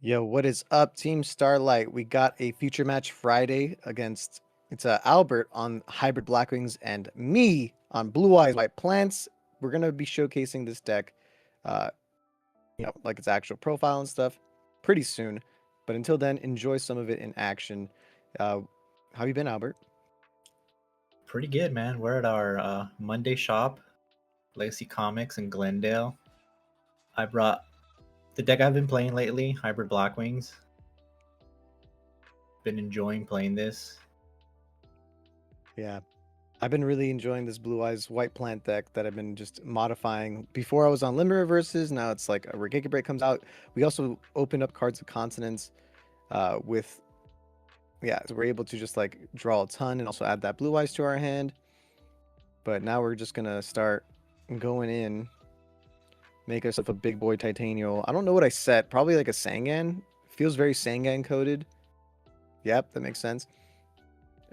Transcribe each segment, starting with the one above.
Yo, what is up, Team Starlight? We got a future match Friday against Albert on Hybrid Blackwings and me on Blue Eyes White Plants. We're gonna be showcasing this deck, uh, like its actual profile and stuff, pretty soon. But until then, enjoy some of it in action. How you been, Albert? Pretty good, man. We're at our Monday shop, Legacy Comics in Glendale. I brought the deck I've been playing lately, Hybrid Blackwings. Been enjoying playing this. Yeah, I've been really enjoying this Blue Eyes White Plant deck that I've been just modifying. Before I was on Limit Reverses, now it's like a Regeki Break comes out. We also opened up Cards of Consonance with so we're able to just like draw a ton and also add that Blue Eyes to our hand. But now we're just gonna start going in, make ourselves a big boy Titanial. I don't know what I set, probably like a Sangan. Feels very Sangan coded. Yep, that makes sense.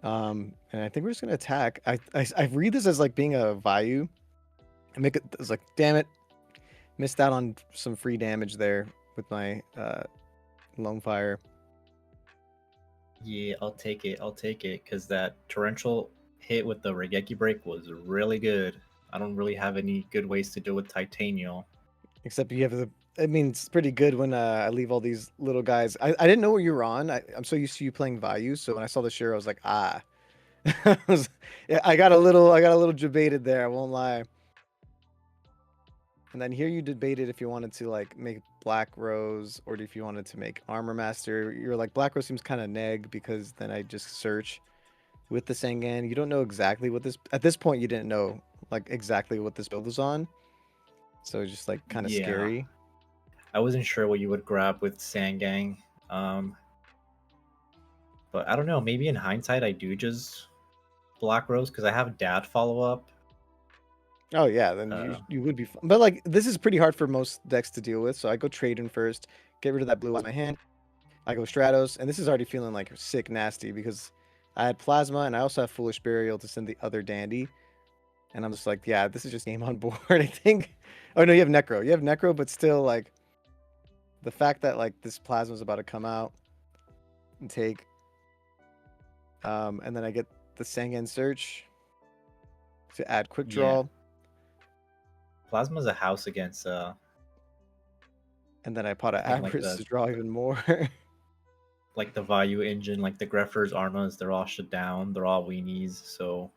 And I think we're just gonna attack. I read this as like being a Vayu. I make it. I was like, damn it, missed out on some free damage there with my Lone Fire. Yeah, I'll take it. I'll take it because that torrential hit with the Regeki Break was really good. I don't really have any good ways to deal with Titanial. Except you have the. I mean, it's pretty good when I leave all these little guys. I didn't know what you were on. I'm so used to you playing Vayu, so when I saw the share, I was like, ah. Yeah, I got a little debated there. I won't lie. And then here you debated if you wanted to like make Black Rose or if you wanted to make Armor Master. You're like Black Rose seems kind of neg because then I just search with the Sangan. You don't know exactly what this at this point you didn't know like exactly what this build was on. So it's just like kind of Yeah, scary. I wasn't sure what you would grab with Sangang. Um, but I don't know. Maybe in hindsight, I do just Black Rose because I have Dad follow up. Oh yeah, then you would be fun. But like this is pretty hard for most decks to deal with. So I go Trading first, get rid of that blue out of my hand. I go Stratos, and this is already feeling like sick nasty because I had Plasma and I also have Foolish Burial to send the other Dandy. And I'm just like, yeah, this is just game on board, I think. Oh no, you have Necro. You have Necro, but still like the fact that like this Plasma's about to come out and take. And then I get the Sangan Search to add Quick Yeah, Draw. Plasma's a house against And then I pot I of think like Avarice the to draw even more. like the value engine, like the Greffers, Armas, they're all shut down. They're all weenies. So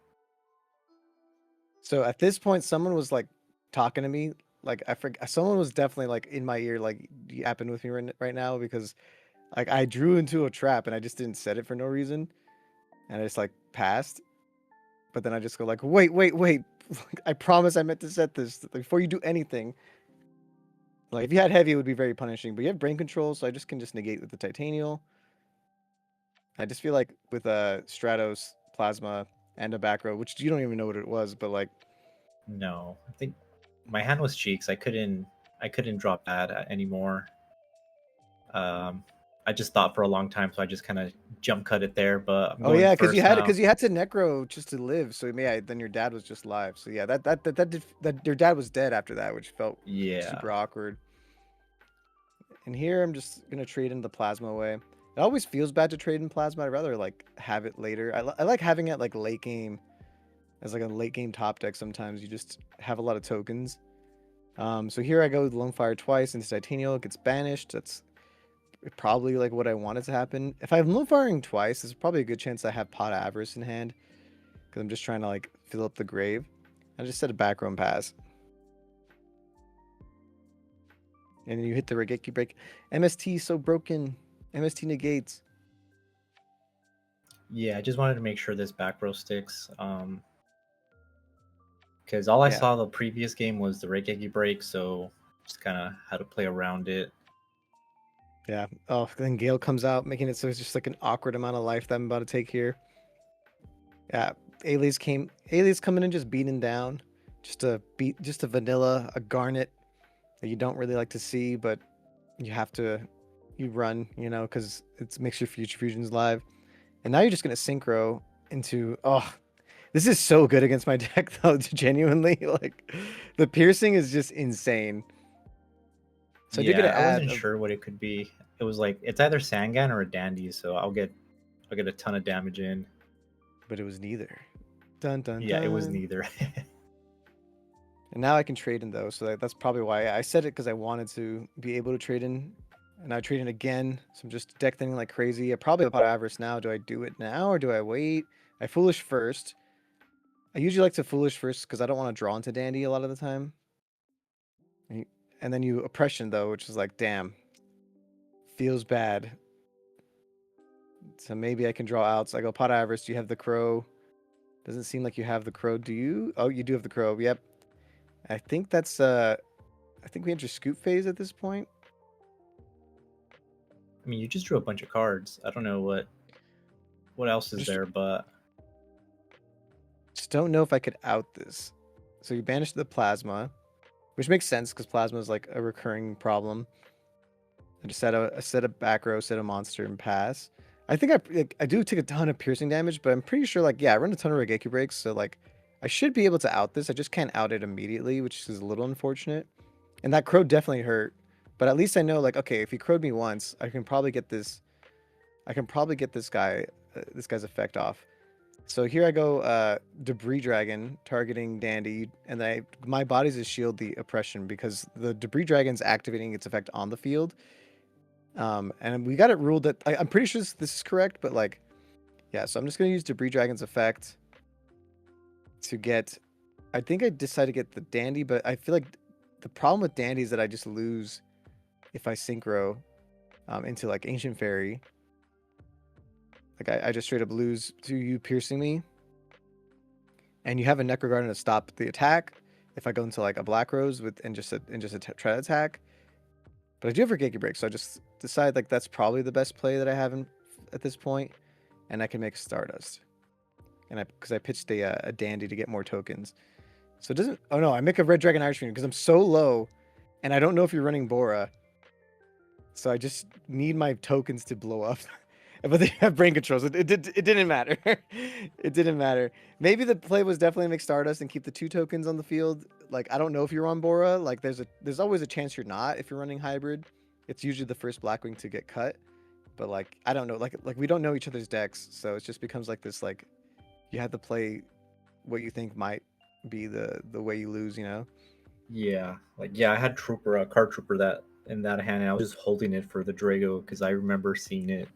So at this point, someone was like talking to me. Like I forgot, someone was definitely like in my ear, like yapping with me right now because like I drew into a trap and I just didn't set it for no reason, and I just like passed. But then I just go like, wait, I promise I meant to set this before you do anything. Like if you had heavy, it would be very punishing. But you have brain control, so I just can just negate with the Titanial. I just feel like with a Stratos, Plasma, and a back row, which you don't even know what it was, but like no, I think my hand was cheeks. I couldn't drop that anymore. Um, I just thought for a long time, so I just kind of jump cut it there. But I'm oh going yeah, because first now. you had to necro just to live. So yeah, then your dad was just live. So yeah, that your dad was dead after that, which felt Yeah, super awkward. And here I'm just gonna trade in the plasma away. It always feels bad to trade in plasma. I'd rather like have it later. I like having it like late game as like a late game top deck. Sometimes you just have a lot of tokens. So here I go with Lone Fire twice into Titanial. It gets banished. That's probably like what I wanted to happen. If I'm Lone Firing twice, there's probably a good chance I have Pot of Avarice in hand. Because I'm just trying to like fill up the grave. I just set a back room pass. And then you hit the Regeki break. MST so broken. MST negates. yeah. I just wanted to make sure this back row sticks. Because all I Yeah. saw the previous game was the Reiki break, so just kind of had to play around it. Yeah. Oh, then Gale comes out, making it so it's just like an awkward amount of life that I'm about to take here. Yeah. Alias coming in just beating down. Just a vanilla, a Garnet that you don't really like to see, but you run, because it makes your future fusions live. And now you're just gonna synchro into this is so good against my deck though, genuinely. Like the piercing is just insane. So I did get Yeah, an I ad wasn't of, sure what it could be. It was like it's either Sangan or a Dandy, so I'll get a ton of damage in. but it was neither. Dun dun Yeah, it was dun. neither. And now I can trade in those, so that's probably why I said it, because I wanted to be able to trade in. And I trade in again, so I'm just deck thinning like crazy. I probably have pot avarice now. Do I do it now or do I wait? I foolish first. I usually like to foolish first because I don't want to draw into dandy a lot of the time. And then you oppression though, which is like, damn, feels bad. So maybe I can draw out. So I go pot avarice. Do you have the crow? Doesn't seem like you have the crow. Do you? Oh, you do have the crow. Yep. I think that's I think we enter scoop phase at this point. I mean, you just drew a bunch of cards. I don't know what else is Just there, but Just don't know if I could out this. So you banish the plasma, which makes sense because plasma is like a recurring problem. I just set a back row, set a monster, and pass. I think I do take a ton of piercing damage, but I'm pretty sure like yeah, I run a ton of Regeki breaks, so like I should be able to out this. I just can't out it immediately, which is a little unfortunate. And that crow definitely hurt, but at least I know like okay, if he crowed me once, I can probably get this. I can probably get this guy's effect off. So here I go, Debris Dragon targeting Dandy, and my body's a shield the oppression because the Debris Dragon's activating its effect on the field. And we got it ruled that I'm pretty sure this is correct, but like, yeah. So I'm just gonna use Debris Dragon's effect to get. I think I decided to get the Dandy, but I feel like the problem with Dandy is that I just lose if I synchro into like Ancient Fairy. Like I just straight up lose to you piercing me. And you have a Necrogarden to stop the attack. If I go into like a Black Rose and just try to attack. But I do have Regeki Break, so I just decide like that's probably the best play that I have at this point. And I can make Stardust. And because I pitched a Dandy to get more tokens. So it doesn't. Oh no, I make a Red Dragon Irish because I'm so low. And I don't know if you're running Bora. So I just need my tokens to blow up. But they have brain controls. It didn't matter. It didn't matter. Maybe the play was definitely make Stardust and keep the 2 tokens on the field. Like I don't know if you're on Bora. Like there's always a chance you're not if you're running hybrid. It's usually the first Blackwing to get cut. But like I don't know. Like we don't know each other's decks, so it just becomes like this. Like you have to play what you think might be the way you lose. You know. yeah, I had a card trooper that in that hand, and I was just holding it for the Drago because I remember seeing it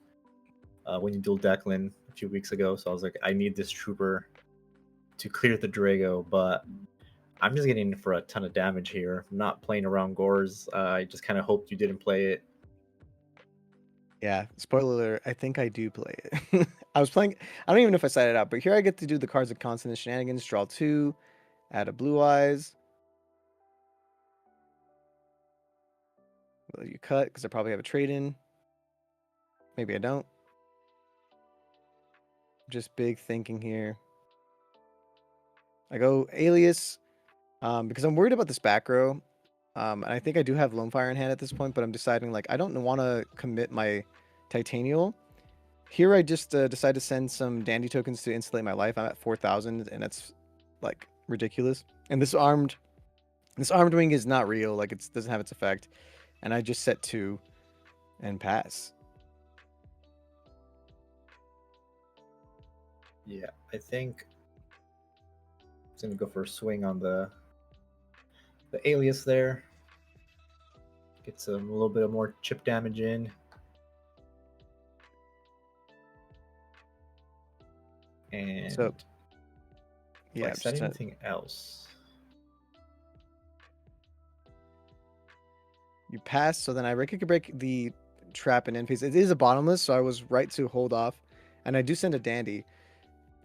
when you dueled Declan a few weeks ago. So I was like, I need this trooper to clear the Drago, but I'm just getting for a ton of damage here. I'm not playing around Gores. I just kind of hoped you didn't play it. Yeah, spoiler alert, I think I do play it. I was playing, I don't even know if I set it out, but here I get to do the cards of constant shenanigans, draw 2, add a Blue Eyes. Will you cut? Because I probably have a trade in. Maybe I don't. Just big thinking here. I go Alias because I'm worried about this back row. And I think I do have Lone Fire in hand at this point, but I'm deciding like I don't want to commit my Titanial. Here I just decide to send some Dandy tokens to insulate my life. I'm at 4,000 and that's like ridiculous. And this armed wing is not real. Like it doesn't have its effect. And I just set 2 and pass. Yeah, I think I'm gonna go for a swing on the Alias there. Get some a little bit of more chip damage in. And So yeah, I said anything else? You pass, so then I could break the trap and end phase. It is a bottomless, so I was right to hold off, and I do send a Dandy.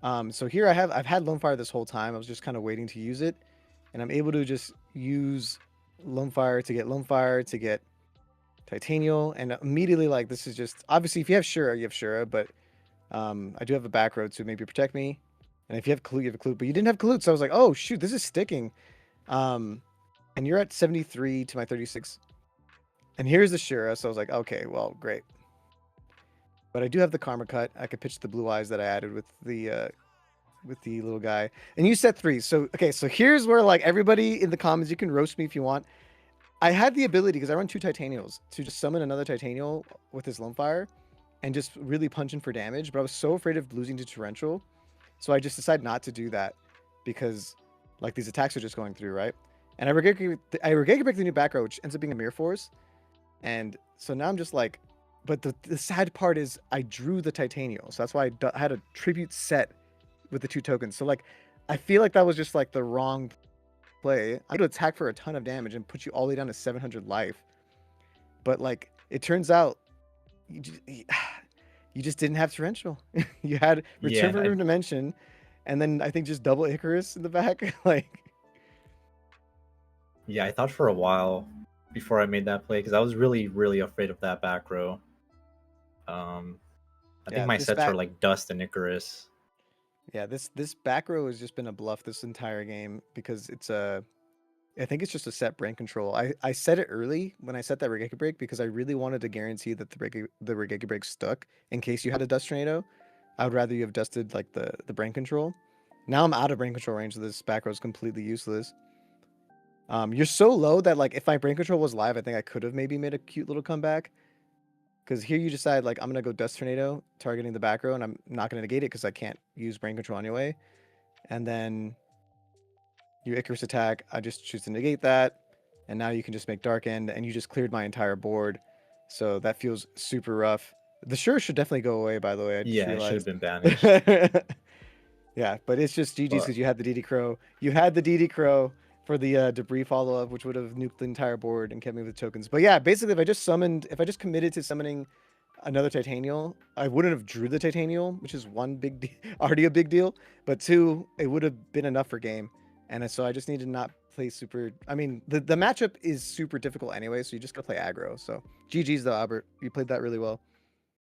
So here I've had Lone Fire this whole time. I was just kind of waiting to use it, and I'm able to just use Lone Fire to get Lone Fire to get Titanial, and immediately like this is just obviously if you have Shura, you have Shura, but I do have a back road to maybe protect me, and if you have Kalut, you have a Kalut, but you didn't have Kalut, so I was like, oh shoot, this is sticking, and you're at 73 to my 36. And here's the Shura, so I was like, okay, well, great. But I do have the Karma Cut. I could pitch the Blue Eyes that I added with the little guy. And you set 3. So okay, so here's where like everybody in the comments, you can roast me if you want. I had the ability because I run 2 Titanials to just summon another Titanial with his Lone Fire and just really punch in for damage, but I was so afraid of losing to Torrential, so I just decided not to do that because like these attacks are just going through, right? And I Regega break the new back row, which ends up being a Mirror Force, and so now I'm just like, but the sad part is I drew the Titanial, so that's why I had a tribute set with the 2 tokens. So like, I feel like that was just like the wrong play. I could attack for a ton of damage and put you all the way down to 700 life, but like it turns out you just didn't have Torrential. You had Return Yeah, from Riven Dimension, and then I think just double Icarus in the back. Like, yeah, I thought for a while before I made that play because I was really, really afraid of that back row. I think yeah, my this sets are back, like Dust and Icarus. yeah, this back row has just been a bluff this entire game because it's a, I think it's just a set brain control. I set it early when I set that Regeki break because I really wanted to guarantee that the Regeki break stuck in case you had a Dust Tornado. I would rather you have dusted like the brain control. Now I'm out of brain control range, so this back row is completely useless. You're so low that like if my brain control was live, I think I could have maybe made a cute little comeback. Because here you decide like I'm gonna go Dust Tornado targeting the back row, and I'm not gonna negate it because I can't use brain control anyway. And then you Icarus attack, I just choose to negate that, and now you can just make Dark End, and you just cleared my entire board. So that feels super rough. The Sure should definitely go away, by the way. I just Yeah, it should have realized. been banished. Yeah, but it's just GG's But because you had the DD Crow. You had the DD Crow for the debris follow up, which would have nuked the entire board and kept me with tokens. But yeah, basically, if I just committed to summoning another Titanial, I wouldn't have drew the Titanial, which is already a big deal. But 2, it would have been enough for game. And so I just need to not play super. I mean, the matchup is super difficult anyway, so you just gotta play aggro. So GG's though, Albert. You played that really well.